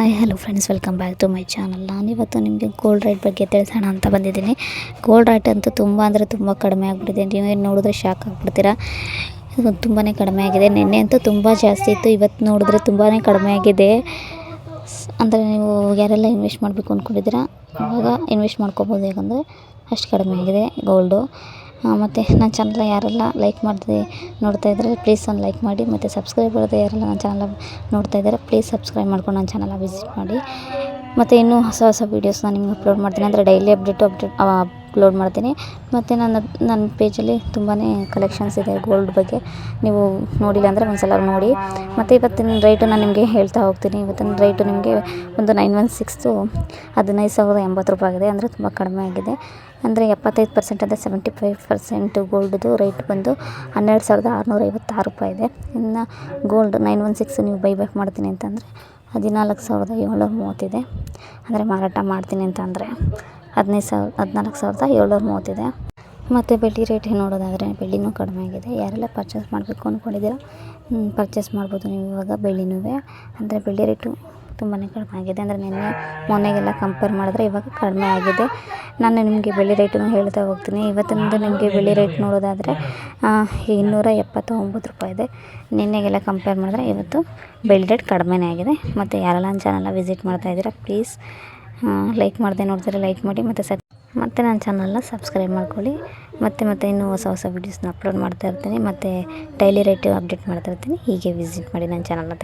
Hi hello friends, welcome back to my channel. ನಾನಿವತ್ತು ನಿಮಗೆ gold rate ಬಗ್ಗೆ ತಿಳಿಸೋಣ ಅಂತ ಬಂದಿದ್ದೀನಿ. ಗೋಲ್ಡ್ ರೇಟ್ ಅಂತೂ ತುಂಬ ಅಂದರೆ ತುಂಬ ಕಡಿಮೆ ಆಗಿಬಿಟ್ಟಿದೆ. ನೀವೇನು ನೋಡಿದ್ರೆ ಶಾಕ್ ಆಗಿಬಿಡ್ತೀರಾ. ಇದು ತುಂಬಾ ಕಡಿಮೆ ಆಗಿದೆ. ನಿನ್ನೆ ಅಂತೂ ತುಂಬ ಜಾಸ್ತಿ ಇತ್ತು, ಇವತ್ತು ನೋಡಿದ್ರೆ ತುಂಬಾ ಕಡಿಮೆ ಆಗಿದೆ. ಅಂದರೆ ನೀವು ಯಾರೆಲ್ಲ ಇನ್ವೆಸ್ಟ್ ಮಾಡಬೇಕು ಅಂದ್ಕೊಂಡಿದ್ದೀರಾ ಇವಾಗ ಇನ್ವೆಸ್ಟ್ ಮಾಡ್ಕೋಬೋದು. ಯಾಕಂದರೆ ಅಷ್ಟು ಕಡಿಮೆ ಆಗಿದೆ ಗೋಲ್ಡು. ಮತ್ತು ನನ್ನ ಚಾನಲ್ನ ಯಾರೆಲ್ಲ ಲೈಕ್ ಮಾಡದೆ ನೋಡ್ತಾ ಇದ್ದಾರೆ ಪ್ಲೀಸ್ ಒಂದು ಲೈಕ್ ಮಾಡಿ. ಮತ್ತು ಸಬ್ಸ್ಕ್ರೈಬ್ ಮಾಡದೆ ಯಾರೆಲ್ಲ ನನ್ನ ಚಾನಲ್ ನೋಡ್ತಾ ಇದ್ದಾರೆ ಪ್ಲೀಸ್ ಸಬ್ಸ್ಕ್ರೈಬ್ ಮಾಡ್ಕೊಂಡು ನನ್ನ ಚಾನಲ್ನ ವಿಸಿಟ್ ಮಾಡಿ. ಮತ್ತು ಇನ್ನೂ ಹೊಸ ವೀಡಿಯೋಸ್ನ ನಿಮ್ಗೆ ಅಪ್ಲೋಡ್ ಮಾಡ್ತೀನಿ. ಅಂದರೆ ಡೈಲಿ ಅಪ್ಡೇಟ್ ಅಪ್ಲೋಡ್ ಮಾಡ್ತೀನಿ. ಮತ್ತು ನನ್ನ ಪೇಜಲ್ಲಿ ತುಂಬಾ ಕಲೆಕ್ಷನ್ಸ್ ಇದೆ ಗೋಲ್ಡ್ ಬಗ್ಗೆ. ನೀವು ನೋಡಿಲ್ಲ ಅಂದರೆ ಒಂದು ಸಲ ನೋಡಿ. ಮತ್ತು ಇವತ್ತಿನ ರೇಟು ನಾನು ನಿಮಗೆ ಹೇಳ್ತಾ ಹೋಗ್ತೀನಿ. ಇವತ್ತಿನ ರೇಟು ನಿಮಗೆ ಒಂದು 916 15,080 ರೂಪಾಯಿ ಆಗಿದೆ. ಅಂದರೆ ತುಂಬ ಕಡಿಮೆ ಆಗಿದೆ. ಅಂದರೆ 75% ಅಂದರೆ 75% ಗೋಲ್ಡ್ದು ರೇಟ್ ಬಂದು 12,656 ರೂಪಾಯಿ ಇದೆ. ಇನ್ನು ಗೋಲ್ಡ್ 916 ನೀವು ಬೈಬ್ಯಾಕ್ ಮಾಡ್ತೀನಿ ಅಂತಂದರೆ 14,730 ಇದೆ. ಅಂದರೆ ಮಾರಾಟ ಮಾಡ್ತೀನಿ ಅಂತ ಅಂದರೆ 14,730 ಇದೆ. ಮತ್ತು ಬೆಳ್ಳಿ ರೇಟ್ ನೋಡೋದಾದರೆ ಬೆಳ್ಳಿನೂ ಕಡಿಮೆ ಆಗಿದೆ. ಯಾರೆಲ್ಲ ಪರ್ಚೇಸ್ ಮಾಡಬೇಕು ಅಂದ್ಕೊಂಡಿದ್ದೀರಾ ಪರ್ಚೇಸ್ ಮಾಡ್ಬೋದು ನೀವು ಇವಾಗ ಬೆಳ್ಳಿನೂ. ಅಂದರೆ ಬೆಳ್ಳಿ ರೇಟು ತುಂಬಾ ಕಡಿಮೆ ಆಗಿದೆ. ಅಂದರೆ ಮೊನ್ನೆಗೆಲ್ಲ ಕಂಪೇರ್ ಮಾಡಿದ್ರೆ ಇವಾಗ ಕಡಿಮೆ ಆಗಿದೆ. ನಾನು ನಿಮಗೆ ಬೆಳ್ಳಿ ರೇಟನ್ನು ಹೇಳ್ತಾ ಹೋಗ್ತೀನಿ. ಇವತ್ತಿನದು ನಿಮಗೆ ಬೆಳ್ಳಿ ರೇಟ್ ನೋಡೋದಾದರೆ 279 ರೂಪಾಯಿ ಇದೆ. ನಿನ್ನೆಗೆಲ್ಲ ಕಂಪೇರ್ ಮಾಡಿದ್ರೆ ಇವತ್ತು ಬೆಳ್ಳಿ ರೇಟ್ ಕಡಿಮೆನೇ ಆಗಿದೆ. ಮತ್ತು ಯಾರೆಲ್ಲ ನನ್ನ ಚಾನಲ್ನ ವಿಸಿಟ್ ಮಾಡ್ತಾಯಿದ್ದೀರಾ ಪ್ಲೀಸ್ ಲೈಕ್ ಮಾಡದೆ ನೋಡ್ತಾರೆ ಲೈಕ್ ಮಾಡಿ. ಮತ್ತು ನನ್ನ ಚಾನಲ್ನ ಸಬ್ಸ್ಕ್ರೈಬ್ ಮಾಡ್ಕೊಳ್ಳಿ. ಮತ್ತು ಇನ್ನೂ ಹೊಸ ವೀಡಿಯೋಸ್ನ ಅಪ್ಲೋಡ್ ಮಾಡ್ತಾ ಇರ್ತೀನಿ. ಮತ್ತು ಡೈಲಿ ರೇಟ್ ಅಪ್ಡೇಟ್ ಮಾಡ್ತಾ ಇರ್ತೀನಿ. ಹೀಗೆ ವಿಸಿಟ್ ಮಾಡಿ ನನ್ನ ಚಾನಲ್ನ.